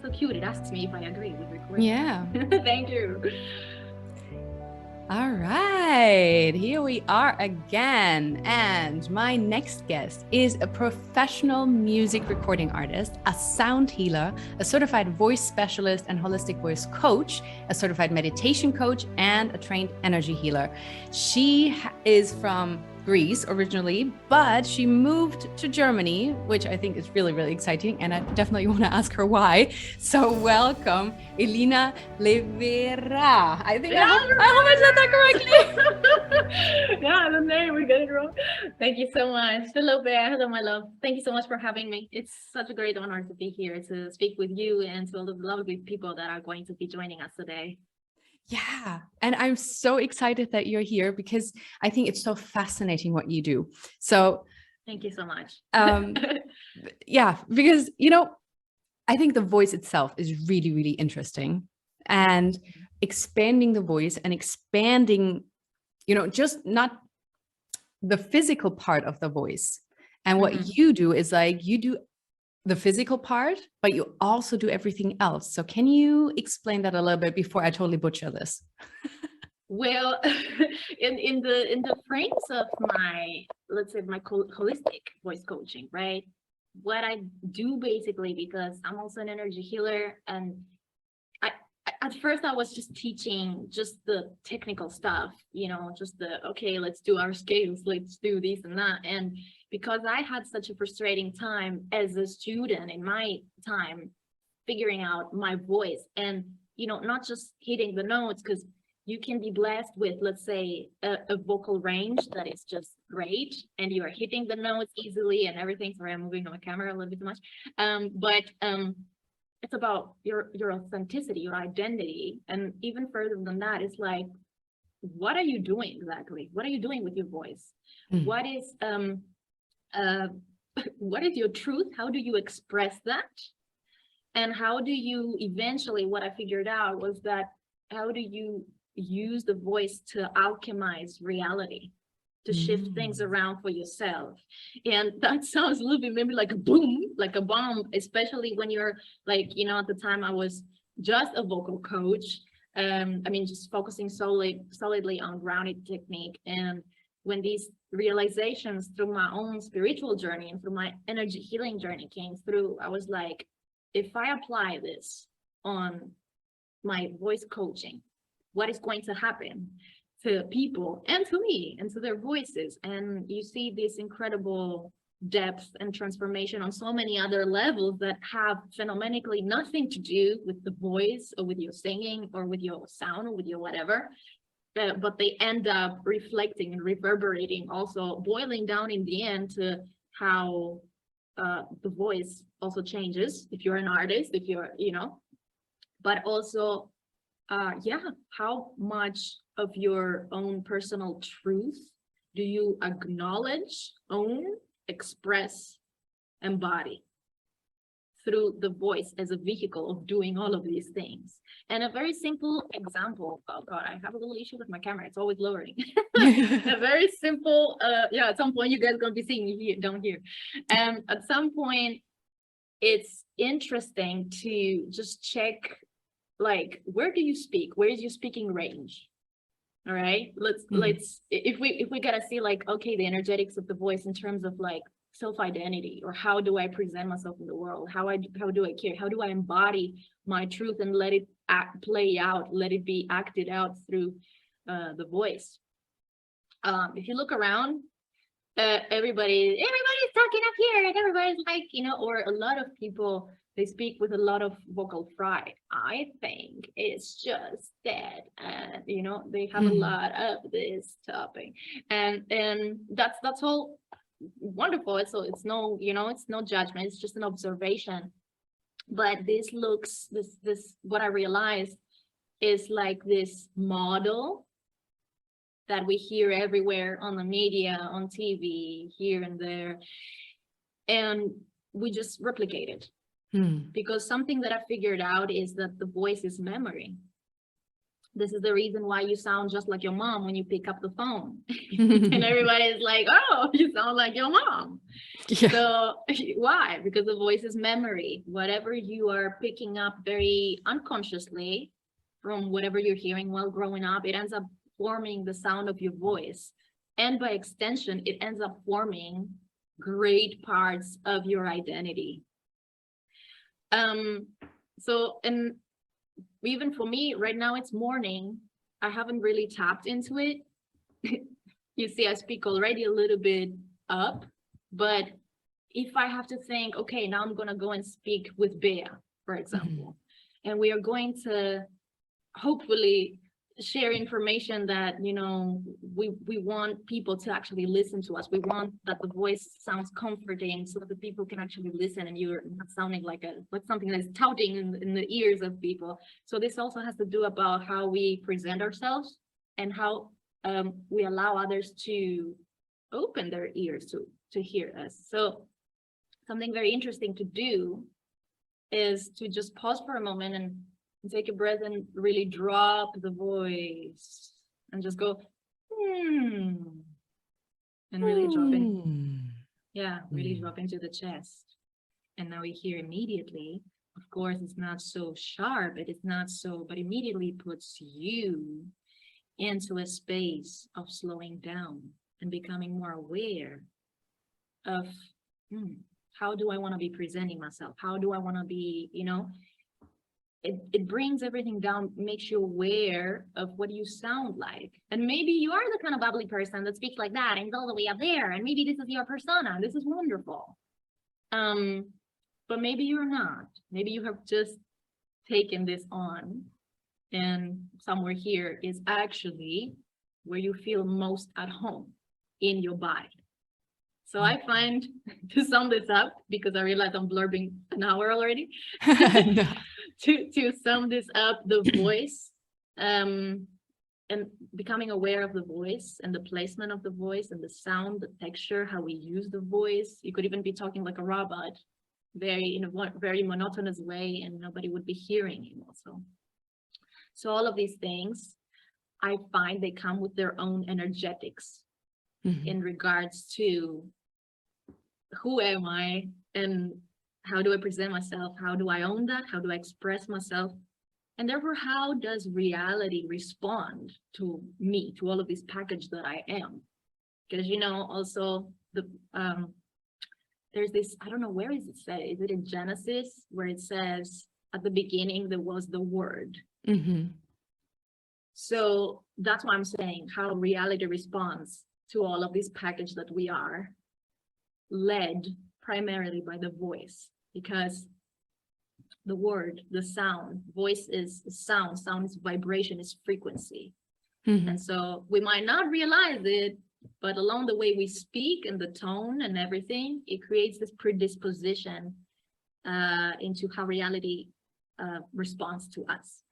so cute. It asks me if I agree with recording. Yeah. Thank you. All right, here we are again. And my next guest is a professional music recording artist, a sound healer, a certified voice specialist and holistic voice coach, a certified meditation coach, and a trained energy healer. She is from Greece originally, but she moved to Germany, which I think is really, really exciting. And I definitely want to ask her why. So welcome, Elina Laivera. I think I hope I said that correctly. Yeah, the name, we got it wrong. Thank you so much. Hello, Bea. Hello, my love. Thank you so much for having me. It's such a great honor to be here to speak with you and to all the lovely people that are going to be joining us today. Yeah. And I'm so excited that you're here because I think it's so fascinating what you do. So thank you so much. Yeah, because, you know, I think the voice itself is really, really interesting, and expanding the voice and expanding, you know, just not the physical part of the voice. And what you do is like, you do the physical part, but you also do everything else. So can you explain that a little bit before I totally butcher this? Well, in the frames of my, let's say, my holistic voice coaching, right? What I do basically, because I'm also an energy healer, and at first I was just teaching just the technical stuff, you know, just the, okay, let's do our scales, let's do this and that. And because I had such a frustrating time as a student in my time figuring out my voice and, you know, not just hitting the notes, because you can be blessed with, let's say, a vocal range that is just great, and you are hitting the notes easily and everything. Sorry, I'm moving on my camera a little bit too much. It's about your authenticity, your identity. And even further than that, it's like, what are you doing exactly? What are you doing with your voice? What is what is your truth? How do you express that? And how do you eventually, what I figured out was that, how do you use the voice to alchemize reality, to shift things around for yourself? And that sounds a little bit maybe like a boom, like a bomb, especially when you're like, you know, at the time I was just a vocal coach. I mean, just focusing solidly on grounded technique. And when these realizations through my own spiritual journey and through my energy healing journey came through, I was like, if I apply this on my voice coaching, what is going to happen to people and to me and to their voices? And you see this incredible depth and transformation on so many other levels that have phenomenically nothing to do with the voice or with your singing or with your sound or with your whatever, but they end up reflecting and reverberating, also boiling down in the end to how the voice also changes if you're an artist, if you're, you know, but also yeah, how much of your own personal truth do you acknowledge, own, express, embody through the voice as a vehicle of doing all of these things? And a very simple example, oh God, I have a little issue with my camera, it's always lowering. A very simple, yeah, at some point you guys are gonna be seeing me here, down here. And at some point, it's interesting to just check, like, where do you speak? Where is your speaking range? All right, let's if we gotta see, like, okay, the energetics of the voice in terms of like self-identity, or how do I present myself in the world, how do I care, how do I embody my truth and let it play out, let it be acted out through the voice. If you look around, everybody's talking up here and everybody's like, you know, or a lot of people, they speak with a lot of vocal fry. I think it's just that, you know, they have a lot of this topic, and that's all wonderful. It's no, you know, it's no judgment. It's just an observation. But this what I realized is like this model that we hear everywhere on the media, on TV, here and there, and we just replicate it. Because something that I figured out is that the voice is memory. This is the reason why you sound just like your mom when you pick up the phone. And everybody is like, oh, you sound like your mom. Yeah. So why? Because the voice is memory. Whatever you are picking up very unconsciously from whatever you're hearing while growing up, it ends up forming the sound of your voice. And by extension, it ends up forming great parts of your identity. So, and even for me, right now it's morning. I haven't really tapped into it. You see, I speak already a little bit up, but if I have to think, okay, now I'm going to go and speak with Bea, for example, and we are going to hopefully share information that, you know, we want people to actually listen to us. We want that the voice sounds comforting so that the people can actually listen and you're not sounding like something that's touting in the ears of people. So this also has to do about how we present ourselves and how we allow others to open their ears to hear us. So something very interesting to do is to just pause for a moment and take a breath and really drop the voice and just go, and really drop in. Yeah, really drop into the chest. And now we hear immediately, of course, it's not so sharp, it is not so, but immediately puts you into a space of slowing down and becoming more aware of how do I want to be presenting myself? How do I want to be, you know, it brings everything down, makes you aware of what you sound like. And maybe you are the kind of bubbly person that speaks like that and all the way up there. And maybe this is your persona. This is wonderful. But maybe you're not. Maybe you have just taken this on. And somewhere here is actually where you feel most at home in your body. So I find, to sum this up, because I realize I'm blurbing an hour already, No. to sum this up, the voice and becoming aware of the voice and the placement of the voice and the sound, the texture, how we use the voice. You could even be talking like a robot, in a very monotonous way, and nobody would be hearing you also. So all of these things, I find they come with their own energetics in regards to who am I and how do I present myself? How do I own that? How do I express myself? And therefore, how does reality respond to me, to all of this package that I am? Because, you know, also there's this, I don't know, where is it said? Is it in Genesis where it says at the beginning there was the word? So that's why I'm saying how reality responds to all of this package that we are, led primarily by the voice, because the word, the sound, voice is sound is vibration, is frequency. And so we might not realize it, but along the way we speak and the tone and everything, it creates this predisposition into how reality responds to us.